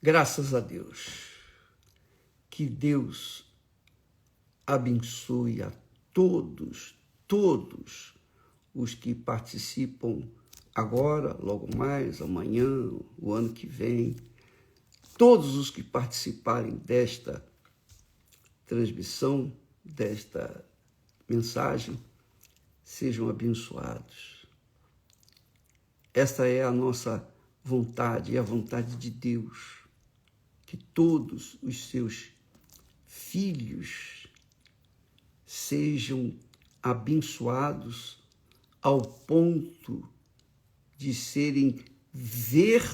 Graças a Deus. Que Deus abençoe a todos os que participam agora, logo mais, amanhã, o ano que vem. Todos os que participarem desta transmissão, desta mensagem, sejam abençoados. Esta é a nossa vontade, e a vontade de Deus, que todos os seus filhos sejam abençoados ao ponto de serem verdadeiras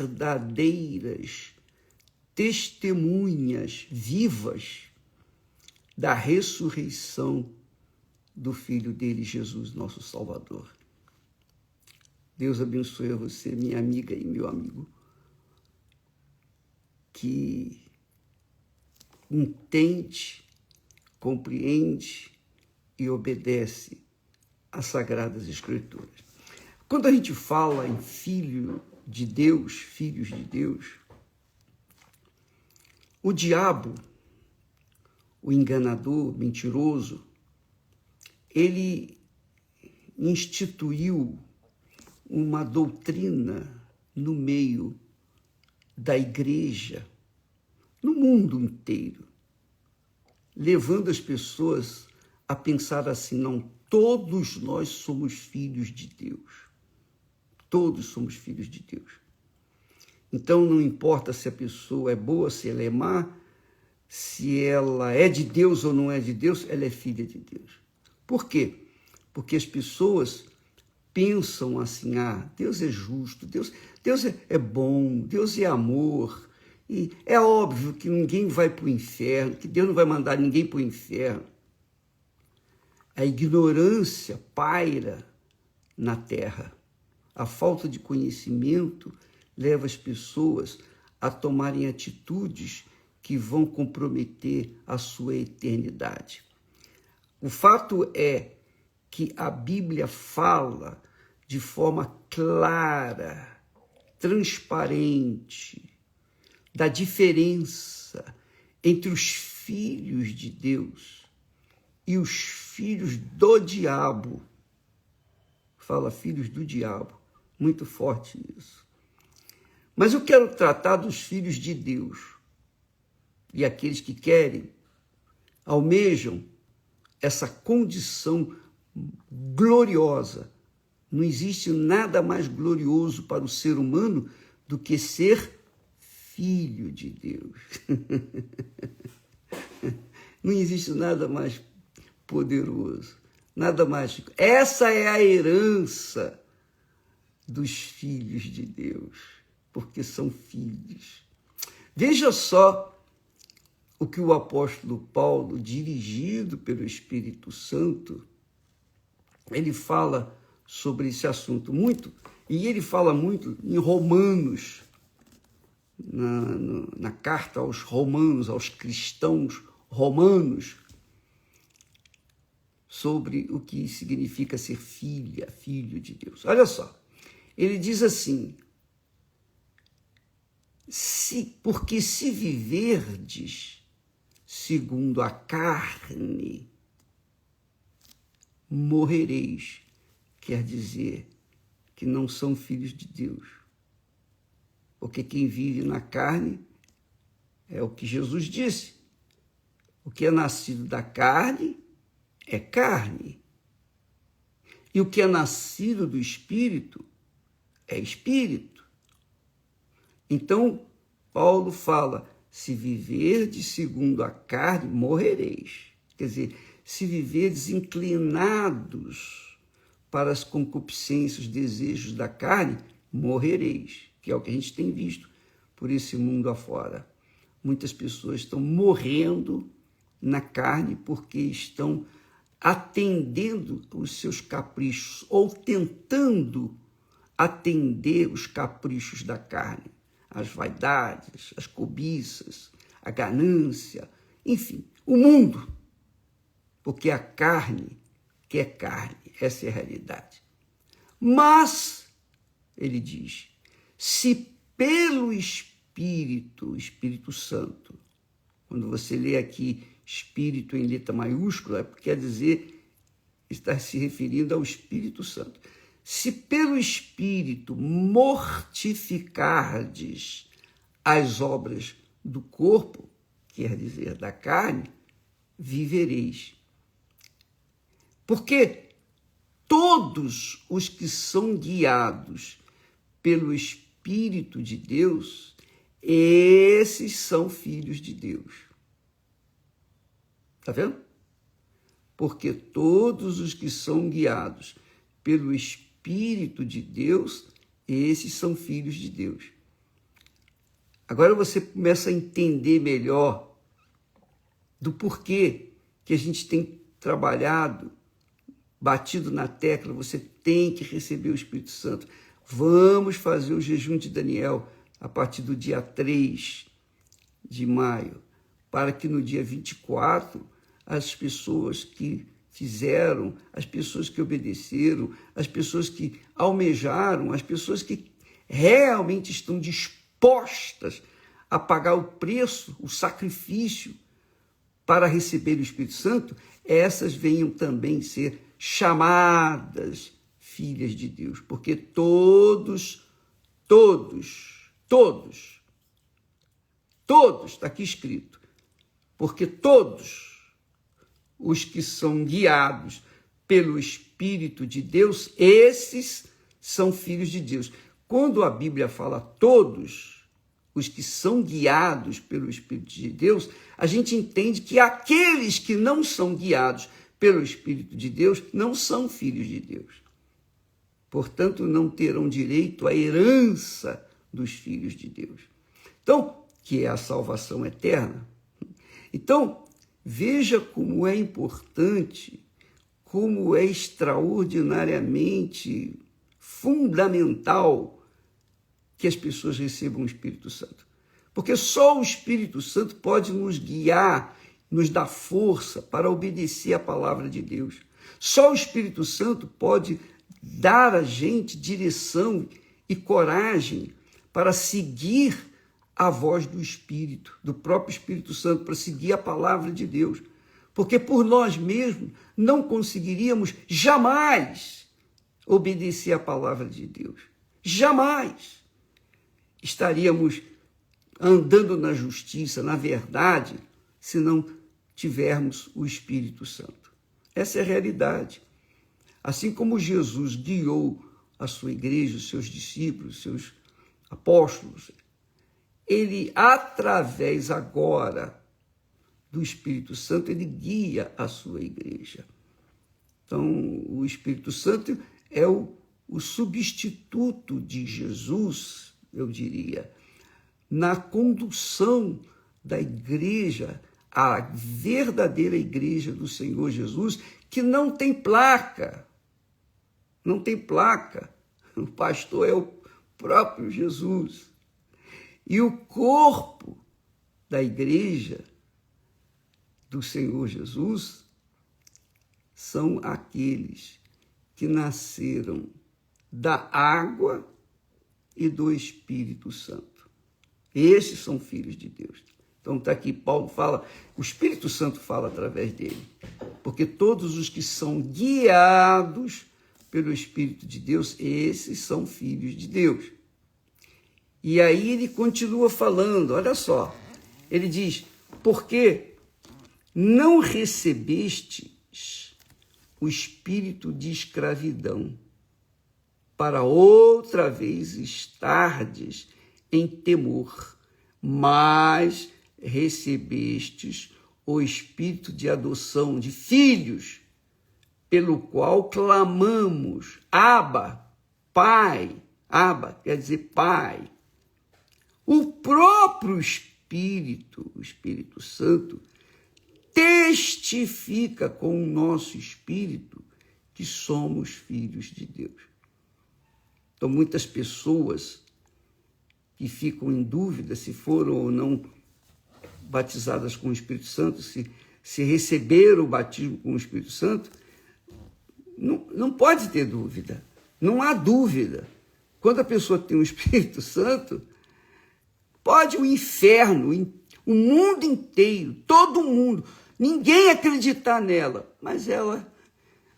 testemunhas vivas da ressurreição do Filho dele, Jesus, nosso Salvador. Deus abençoe a você, minha amiga e meu amigo, que entende, compreende e obedece às Sagradas Escrituras. Quando a gente fala em filhos de Deus, o diabo, o enganador, mentiroso, ele instituiu uma doutrina no meio da igreja, no mundo inteiro, levando as pessoas a pensar assim: não, todos nós somos filhos de Deus. Todos somos filhos de Deus. Então não importa se a pessoa é boa, se ela é má, se ela é de Deus ou não é de Deus, ela é filha de Deus. Por quê? Porque as pessoas pensam assim: Deus é justo, Deus é bom, Deus é amor, e é óbvio que ninguém vai para o inferno, que Deus não vai mandar ninguém para o inferno. A ignorância paira na terra. A falta de conhecimento leva as pessoas a tomarem atitudes que vão comprometer a sua eternidade. O fato é que a Bíblia fala de forma clara, transparente, da diferença entre os filhos de Deus e os filhos do diabo. Fala filhos do diabo, muito forte isso. Mas eu quero tratar dos filhos de Deus e aqueles que querem, almejam essa condição gloriosa. Não existe nada mais glorioso para o ser humano do que ser filho de Deus. Não existe nada mais poderoso, nada mais. Essa é a herança dos filhos de Deus, porque são filhos. Veja só o que o apóstolo Paulo, dirigido pelo Espírito Santo, ele fala sobre esse assunto muito, e ele fala muito em Romanos, na carta aos romanos, aos cristãos romanos, sobre o que significa ser filho de Deus. Olha só, ele diz assim: porque se viverdes segundo a carne, morrereis. Quer dizer que não são filhos de Deus. Porque quem vive na carne é o que Jesus disse. O que é nascido da carne é carne. E o que é nascido do Espírito é Espírito. Então, Paulo fala: se viverdes segundo a carne, morrereis. Quer dizer, se viverdes inclinados para as concupiscências, os desejos da carne, morrereis, que é o que a gente tem visto por esse mundo afora. Muitas pessoas estão morrendo na carne porque estão atendendo os seus caprichos ou tentando atender os caprichos da carne, as vaidades, as cobiças, a ganância, enfim, o mundo, porque a carne quer carne, essa é a realidade. Mas, ele diz, se pelo Espírito Espírito, Espírito Santo. Quando você lê aqui Espírito em letra maiúscula, quer dizer, está se referindo ao Espírito Santo. Se pelo Espírito mortificardes as obras do corpo, quer dizer, da carne, vivereis. Porque todos os que são guiados pelo Espírito de Deus, esses são filhos de Deus. Está vendo? Porque todos os que são guiados pelo Espírito de Deus, esses são filhos de Deus. Agora você começa a entender melhor do porquê que a gente tem trabalhado, batido na tecla, você tem que receber o Espírito Santo. Vamos fazer o jejum de Daniel a partir do dia 3 de maio, para que no dia 24, as pessoas que fizeram, as pessoas que obedeceram, as pessoas que almejaram, as pessoas que realmente estão dispostas a pagar o preço, o sacrifício para receber o Espírito Santo, essas venham também ser chamadas filhas de Deus, porque todos, está aqui escrito, porque todos os que são guiados pelo Espírito de Deus, esses são filhos de Deus. Quando a Bíblia fala todos os que são guiados pelo Espírito de Deus, a gente entende que aqueles que não são guiados pelo Espírito de Deus não são filhos de Deus. Portanto, não terão direito à herança dos filhos de Deus. Então, que é a salvação eterna. Então, veja como é importante, como é extraordinariamente fundamental que as pessoas recebam o Espírito Santo. Porque só o Espírito Santo pode nos guiar, nos dar força para obedecer a palavra de Deus. Só o Espírito Santo pode dar a gente direção e coragem para seguir a voz do Espírito, do próprio Espírito Santo, para seguir a palavra de Deus. Porque por nós mesmos não conseguiríamos jamais obedecer a palavra de Deus. Jamais estaríamos andando na justiça, na verdade, se não tivermos o Espírito Santo. Essa é a realidade. Assim como Jesus guiou a sua igreja, os seus discípulos, os seus apóstolos, ele, através agora do Espírito Santo, ele guia a sua igreja. Então, o Espírito Santo é o substituto de Jesus, eu diria, na condução da igreja, a verdadeira igreja do Senhor Jesus, que não tem placa. Não tem placa. O pastor é o próprio Jesus. E o corpo da igreja do Senhor Jesus são aqueles que nasceram da água e do Espírito Santo. Esses são filhos de Deus. Então está aqui, Paulo fala, o Espírito Santo fala através dele. Porque todos os que são guiados pelo Espírito de Deus, esses são filhos de Deus. E aí ele continua falando, olha só, ele diz, porque não recebestes o espírito de escravidão, para outra vez estardes em temor, mas recebestes o espírito de adoção de filhos, pelo qual clamamos, Abba, Pai. Abba quer dizer Pai. O próprio Espírito, o Espírito Santo, testifica com o nosso espírito que somos filhos de Deus. Então, muitas pessoas que ficam em dúvida se foram ou não batizadas com o Espírito Santo, se receberam o batismo com o Espírito Santo, não pode ter dúvida, não há dúvida. Quando a pessoa tem o Espírito Santo, Pode o inferno, o mundo inteiro, todo mundo, ninguém acreditar nela, mas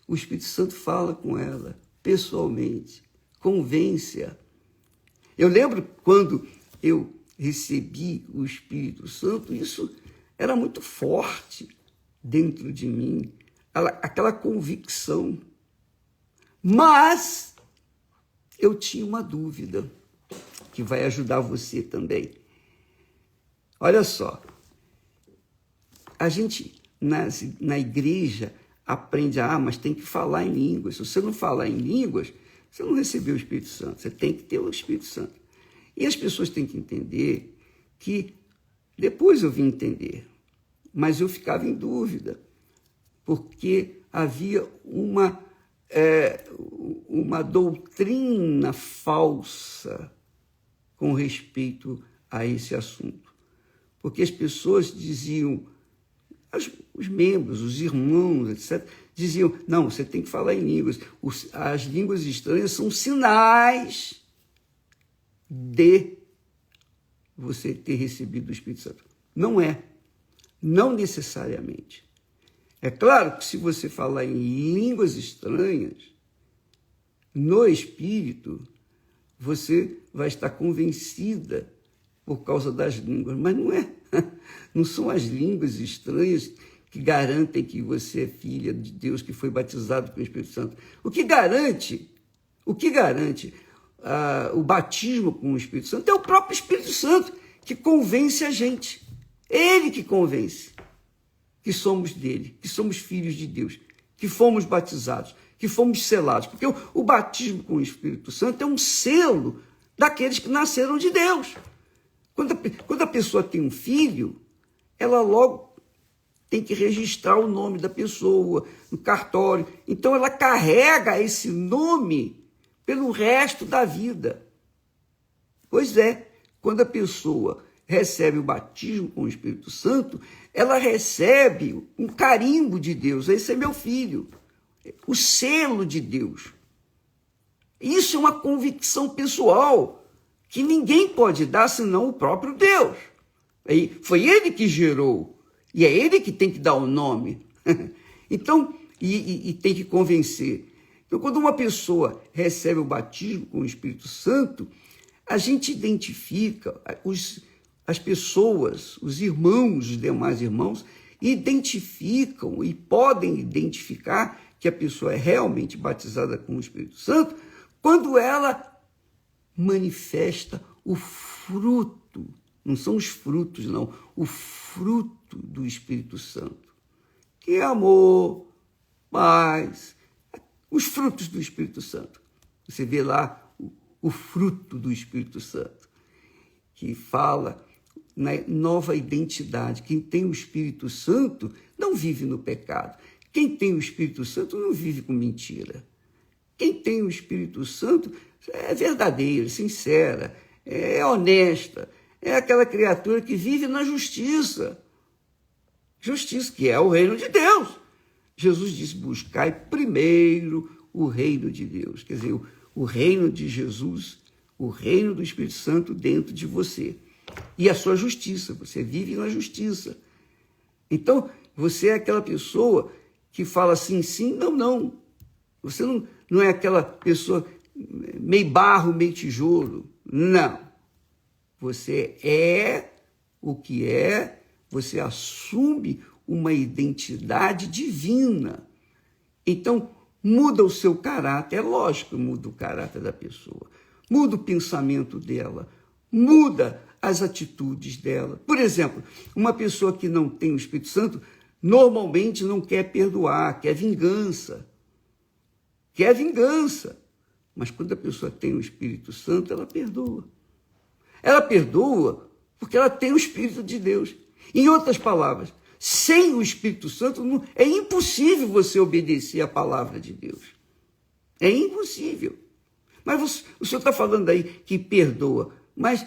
o Espírito Santo fala com ela pessoalmente, convence-a. Eu lembro quando eu recebi o Espírito Santo, isso era muito forte dentro de mim, aquela convicção. Mas eu tinha uma dúvida que vai ajudar você também. Olha só, a gente na igreja aprende, mas tem que falar em línguas. Se você não falar em línguas, você não recebeu o Espírito Santo, você tem que ter o Espírito Santo. E as pessoas têm que entender que, depois eu vim entender, mas eu ficava em dúvida, porque havia uma doutrina falsa com respeito a esse assunto. Porque as pessoas diziam, os membros, os irmãos, etc., diziam, não, você tem que falar em línguas. As línguas estranhas são sinais de você ter recebido o Espírito Santo. Não é. Não necessariamente. É claro que se você falar em línguas estranhas, no Espírito, você vai estar convencida por causa das línguas, mas não é. Não são as línguas estranhas que garantem que você é filha de Deus, que foi batizado com o Espírito Santo. O que garante o batismo com o Espírito Santo é o próprio Espírito Santo que convence a gente. Ele que convence que somos dele, que somos filhos de Deus, que fomos batizados, que fomos selados. Porque o batismo com o Espírito Santo é um selo daqueles que nasceram de Deus. Quando a pessoa tem um filho, ela logo tem que registrar o nome da pessoa no cartório. Então, ela carrega esse nome pelo resto da vida. Pois é, quando a pessoa recebe o batismo com o Espírito Santo, ela recebe um carimbo de Deus. Esse é meu filho, o selo de Deus. Isso é uma convicção pessoal que ninguém pode dar senão o próprio Deus. Foi ele que gerou, e é ele que tem que dar o nome. Então, e tem que convencer. Então, quando uma pessoa recebe o batismo com o Espírito Santo, a gente identifica, as pessoas, os irmãos, os demais irmãos, identificam e podem identificar que a pessoa é realmente batizada com o Espírito Santo quando ela manifesta o fruto, não são os frutos, não, o fruto do Espírito Santo, que é amor, paz, os frutos do Espírito Santo. Você vê lá o fruto do Espírito Santo, que fala na nova identidade. Quem tem o Espírito Santo não vive no pecado. Quem tem o Espírito Santo não vive com mentira. Quem tem o Espírito Santo é verdadeira, sincera, é honesta, é aquela criatura que vive na justiça. Justiça, que é o reino de Deus. Jesus disse, buscai primeiro o reino de Deus. Quer dizer, o reino de Jesus, o reino do Espírito Santo dentro de você. E a sua justiça, você vive na justiça. Então, você é aquela pessoa que fala assim, sim, não, não. Você não é aquela pessoa meio barro, meio tijolo. Não. Você é o que é, você assume uma identidade divina. Então, muda o seu caráter. É lógico que muda o caráter da pessoa. Muda o pensamento dela. Muda as atitudes dela. Por exemplo, uma pessoa que não tem o Espírito Santo normalmente não quer perdoar, quer vingança. Quer vingança. Mas quando a pessoa tem o Espírito Santo, ela perdoa. Ela perdoa porque ela tem o Espírito de Deus. Em outras palavras, sem o Espírito Santo, é impossível você obedecer à palavra de Deus. É impossível. Mas o senhor está falando aí que perdoa. Mas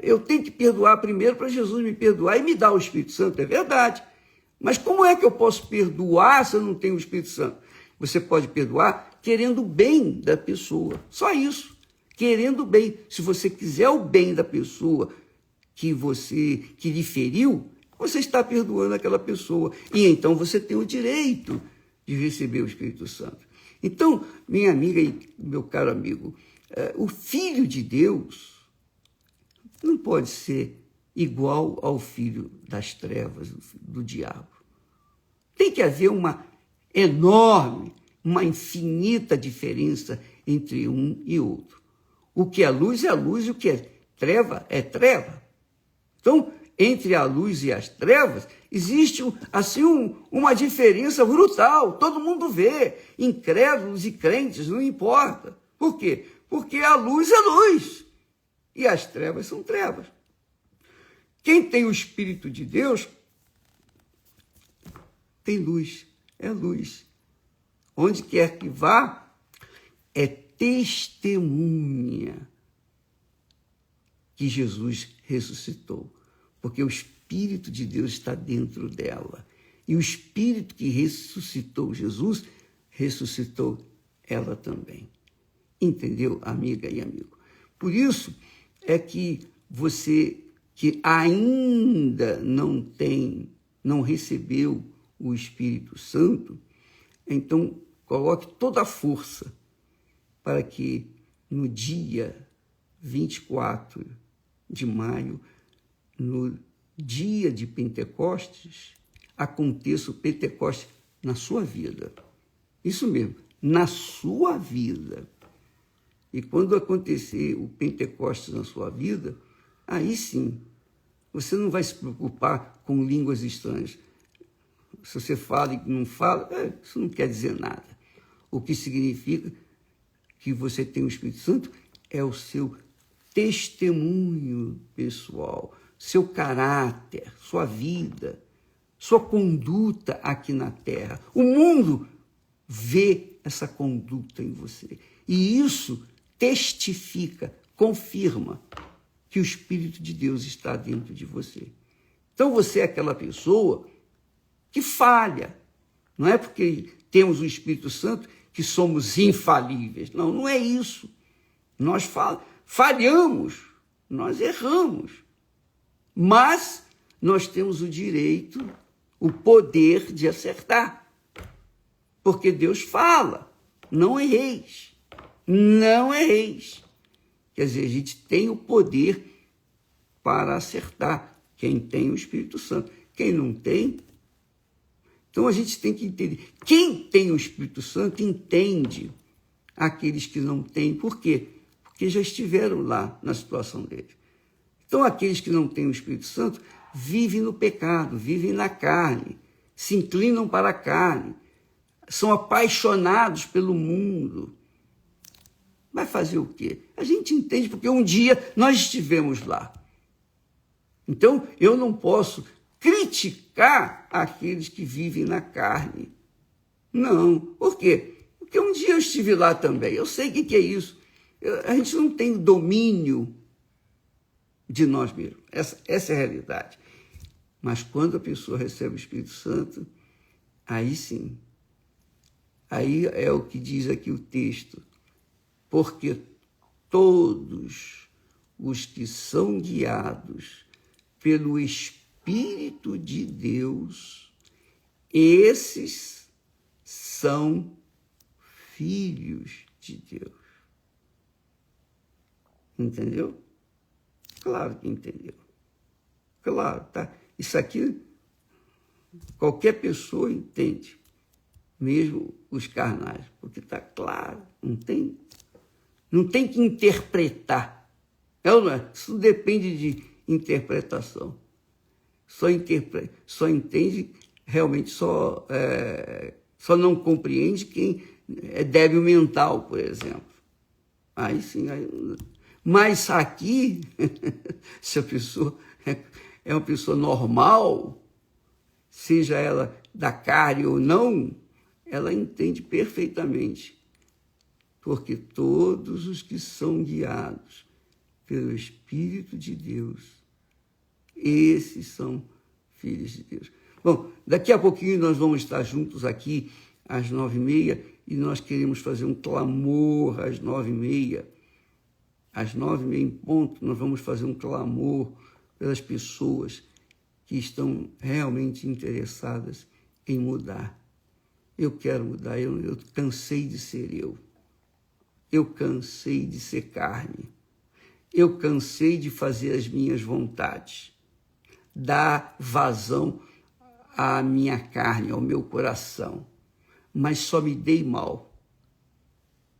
eu tenho que perdoar primeiro para Jesus me perdoar e me dar o Espírito Santo. É verdade. Mas como é que eu posso perdoar se eu não tenho o Espírito Santo? Você pode perdoar querendo o bem da pessoa. Só isso. Querendo o bem. Se você quiser o bem da pessoa que lhe feriu, você está perdoando aquela pessoa. E então você tem o direito de receber o Espírito Santo. Então, minha amiga e meu caro amigo, o Filho de Deus não pode ser igual ao filho das trevas, do diabo. Tem que haver uma enorme, uma infinita diferença entre um e outro. O que é luz é luz e o que é treva. Então, entre a luz e as trevas, existe assim uma diferença brutal. Todo mundo vê, incrédulos e crentes, não importa. Por quê? Porque a luz é luz e as trevas são trevas. Quem tem o Espírito de Deus tem luz, é luz. Onde quer que vá, é testemunha que Jesus ressuscitou, porque o Espírito de Deus está dentro dela. E o Espírito que ressuscitou Jesus, ressuscitou ela também. Entendeu, amiga e amigo? Por isso é que você que ainda não recebeu o Espírito Santo, então coloque toda a força para que no dia 24 de maio, no dia de Pentecostes, aconteça o Pentecostes na sua vida. Isso mesmo, na sua vida. E quando acontecer o Pentecostes na sua vida, aí sim, você não vai se preocupar com línguas estranhas. Se você fala e não fala, isso não quer dizer nada. O que significa que você tem o Espírito Santo é o seu testemunho pessoal, seu caráter, sua vida, sua conduta aqui na Terra. O mundo vê essa conduta em você. E isso testifica, confirma que o Espírito de Deus está dentro de você. Então você é aquela pessoa que falha. Não é porque temos o Espírito Santo que somos infalíveis. Não, não é isso. Nós falhamos, nós erramos. Mas nós temos o direito, o poder de acertar. Porque Deus fala, não erreis. Não erreis. Quer dizer, a gente tem o poder para acertar. Quem tem o Espírito Santo. Quem não tem. Então a gente tem que entender. Quem tem o Espírito Santo entende aqueles que não têm. Por quê? Porque já estiveram lá na situação deles. Então aqueles que não têm o Espírito Santo vivem no pecado, vivem na carne, se inclinam para a carne, são apaixonados pelo mundo. Vai fazer o quê? A gente entende, porque um dia nós estivemos lá. Então, eu não posso criticar aqueles que vivem na carne. Não. Por quê? Porque um dia eu estive lá também. Eu sei o que é isso. A gente não tem domínio de nós mesmos. Essa é a realidade. Mas quando a pessoa recebe o Espírito Santo, aí sim. Aí é o que diz aqui o texto. Porque todos os que são guiados pelo Espírito de Deus, esses são filhos de Deus. Entendeu? Claro que entendeu. Claro, tá? Isso aqui qualquer pessoa entende, mesmo os carnais, porque está claro, não tem que interpretar. Isso não depende de interpretação. Só entende, realmente só não compreende quem é débil mental, por exemplo. Aí sim. Mas aqui, se a pessoa é uma pessoa normal, seja ela da carne ou não, ela entende perfeitamente. Porque todos os que são guiados pelo Espírito de Deus, esses são filhos de Deus. Bom, daqui a pouquinho nós vamos estar juntos aqui às 9h30 e nós queremos fazer um clamor às 9h30. Às 9h30 em ponto, nós vamos fazer um clamor pelas pessoas que estão realmente interessadas em mudar. Eu quero mudar, eu cansei de ser eu. Eu cansei de ser carne. Eu cansei de fazer as minhas vontades, dar vazão à minha carne, ao meu coração, mas só me dei mal.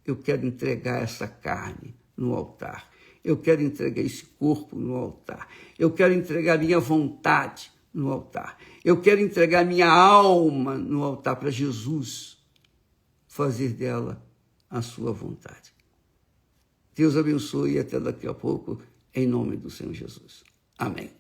Eu quero entregar essa carne no altar. Eu quero entregar esse corpo no altar. Eu quero entregar minha vontade no altar. Eu quero entregar minha alma no altar para Jesus fazer dela a sua vontade. Deus abençoe e até daqui a pouco, em nome do Senhor Jesus. Amém.